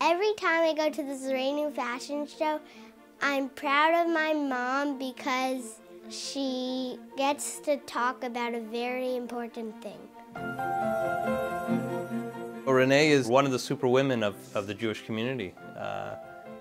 Every time I go to the Renee fashion show, I'm proud of my mom because she gets to talk about a very important thing. Well, Renee is one of the superwomen of the Jewish community.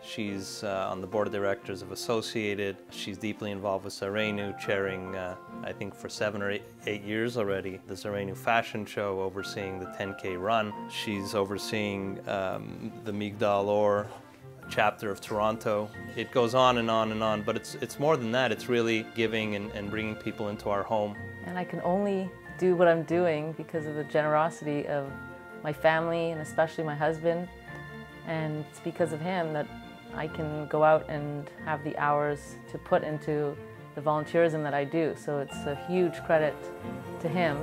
She's on the board of directors of Associated. She's deeply involved with Zarenu, chairing, I think for 7 or 8 years already, the Zarenu fashion show, overseeing the 10K run. She's overseeing the Migdal Or chapter of Toronto. It goes on and on and on, but it's more than that. It's really giving and bringing people into our home. And I can only do what I'm doing because of the generosity of my family and especially my husband. And it's because of him that I can go out and have the hours to put into the volunteerism that I do. So it's a huge credit to him.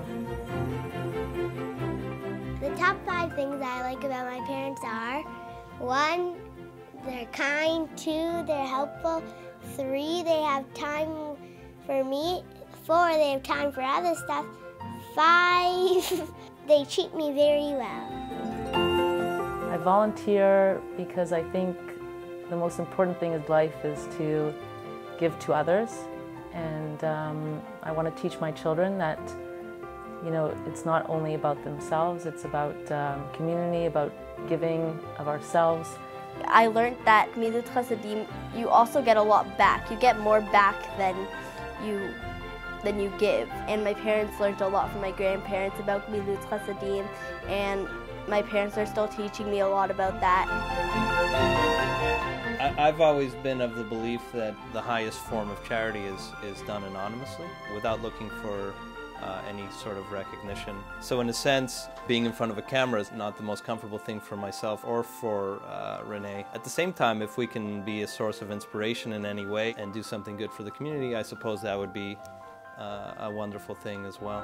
The top 5 things I like about my parents are: 1, they're kind; 2, they're helpful; 3, they have time for me; 4, they have time for other stuff; 5, they treat me very well. I volunteer because I think the most important thing in life is to give to others, and I want to teach my children that, you know, it's not only about themselves, it's about community, about giving of ourselves. I learned that Gmilut Chasadim, you also get a lot back. You get more back than you give. And my parents learned a lot from my grandparents about Gmilut Chasadim, and my parents are still teaching me a lot about that. I've always been of the belief that the highest form of charity is done anonymously, without looking for any sort of recognition. So in a sense, being in front of a camera is not the most comfortable thing for myself or for Renee. At the same time, if we can be a source of inspiration in any way and do something good for the community, I suppose that would be a wonderful thing as well.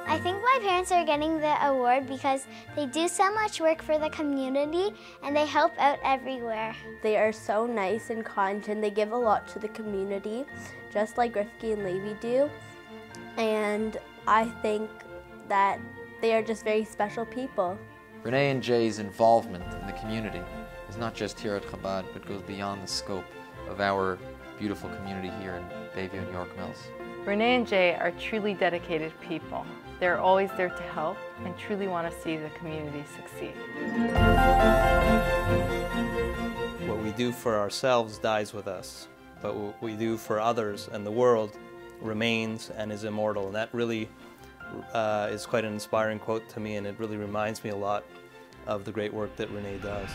I think my parents are getting the award because they do so much work for the community and they help out everywhere. They are so nice and kind, and they give a lot to the community, just like Rifki and Levi do. And I think that they are just very special people. Renee and Jay's involvement in the community is not just here at Chabad, but goes beyond the scope of our beautiful community here in Bayview and York Mills. Renee and Jay are truly dedicated people. They're always there to help and truly want to see the community succeed. What we do for ourselves dies with us, but what we do for others and the world remains and is immortal. And that really is quite an inspiring quote to me, and it really reminds me a lot of the great work that Renee does.